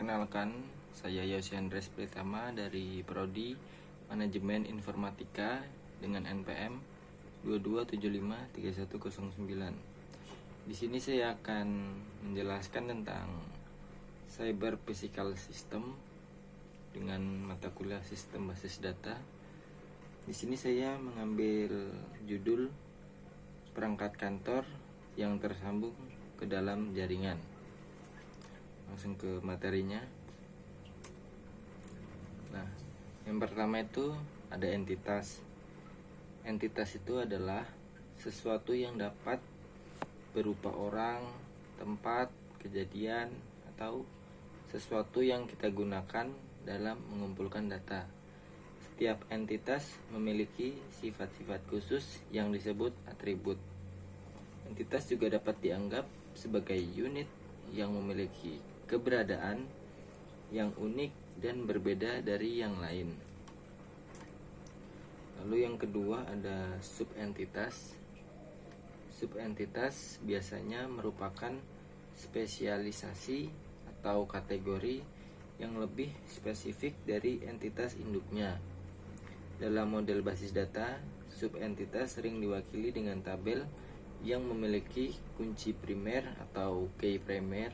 Perkenalkan, saya Yosi Andres Pritama dari Prodi Manajemen Informatika dengan NPM 22753109. Di sini saya akan menjelaskan tentang Cyber Physical System dengan mata kuliah Sistem Basis Data. Di sini saya mengambil judul perangkat kantor yang tersambung ke dalam jaringan. Langsung ke materinya. Nah, yang pertama itu ada entitas. Entitas itu adalah sesuatu yang dapat berupa orang, tempat, kejadian, atau sesuatu yang kita gunakan dalam mengumpulkan data. Setiap entitas memiliki sifat-sifat khusus yang disebut atribut. Entitas juga dapat dianggap sebagai unit yang memiliki keberadaan yang unik dan berbeda dari yang lain. Lalu yang kedua ada subentitas. Subentitas biasanya merupakan spesialisasi atau kategori yang lebih spesifik dari entitas induknya. Dalam model basis data, subentitas sering diwakili dengan tabel yang memiliki kunci primer atau key primer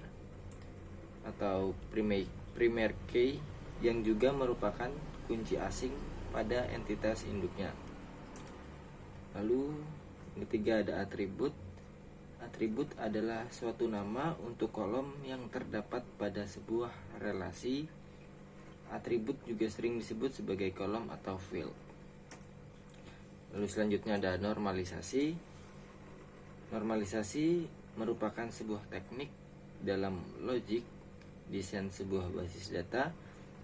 atau primer key yang juga merupakan kunci asing pada entitas induknya. Lalu yang ketiga ada atribut. Atribut adalah suatu nama untuk kolom yang terdapat pada sebuah relasi. Atribut juga sering disebut sebagai kolom atau field. Lalu selanjutnya ada normalisasi. Normalisasi merupakan sebuah teknik dalam logik desain sebuah basis data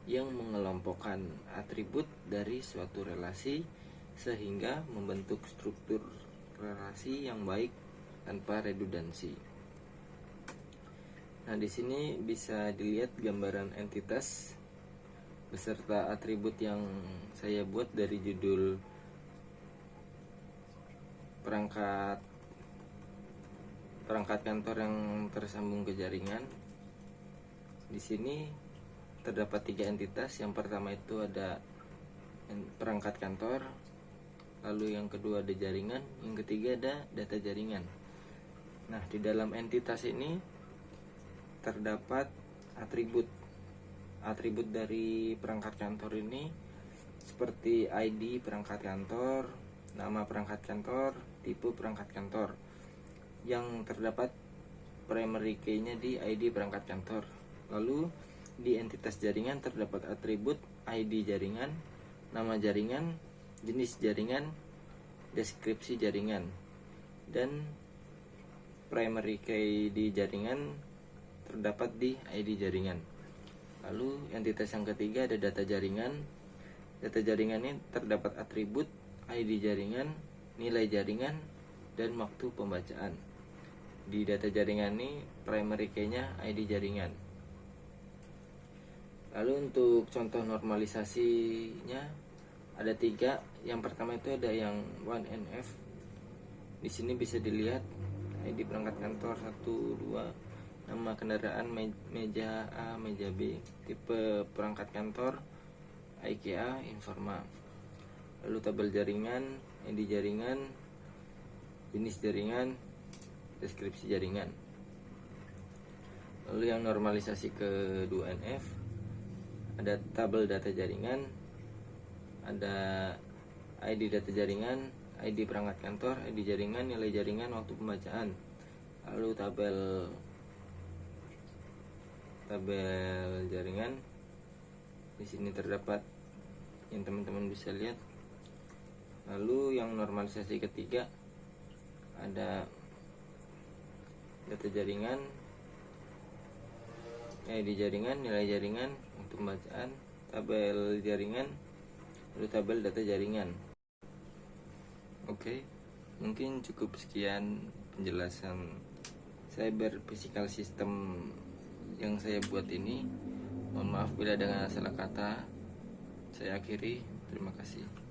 yang mengelompokkan atribut dari suatu relasi sehingga membentuk struktur relasi yang baik tanpa redundansi. Nah, di sini bisa dilihat gambaran entitas beserta atribut yang saya buat dari judul perangkat kantor yang tersambung ke jaringan. Di sini terdapat 3 entitas. Yang pertama itu ada perangkat kantor, lalu yang kedua ada jaringan, yang ketiga ada data jaringan. Nah, di dalam entitas ini terdapat atribut. Atribut dari perangkat kantor ini seperti ID perangkat kantor, nama perangkat kantor, tipe perangkat kantor. Yang terdapat primary key-nya di ID perangkat kantor. Lalu di entitas jaringan terdapat atribut ID jaringan, nama jaringan, jenis jaringan, deskripsi jaringan, dan primary key di jaringan terdapat di ID jaringan. Lalu entitas yang ketiga ada data jaringan. Data jaringan ini terdapat atribut ID jaringan, nilai jaringan, dan waktu pembacaan. Di data jaringan ini primary key-nya ID jaringan. Lalu untuk contoh normalisasinya ada 3. Yang pertama itu ada yang 1NF. Di sini bisa dilihat ID perangkat kantor 1, 2, nama kendaraan meja A, meja B, tipe perangkat kantor IKA, Informa. Lalu tabel jaringan, ID jaringan, jenis jaringan, deskripsi jaringan. Lalu yang normalisasi ke 2NF ada tabel data jaringan, ada ID data jaringan, ID perangkat kantor, ID jaringan, nilai jaringan, waktu pembacaan. Lalu tabel jaringan. Di sini terdapat yang teman-teman bisa lihat. Lalu yang normalisasi ketiga ada data jaringan, ID jaringan, nilai jaringan, untuk pembacaan, tabel jaringan, lalu tabel data jaringan. Oke, mungkin cukup sekian penjelasan Cyber Physical System yang saya buat ini. Mohon maaf bila ada salah kata. Saya akhiri. Terima kasih.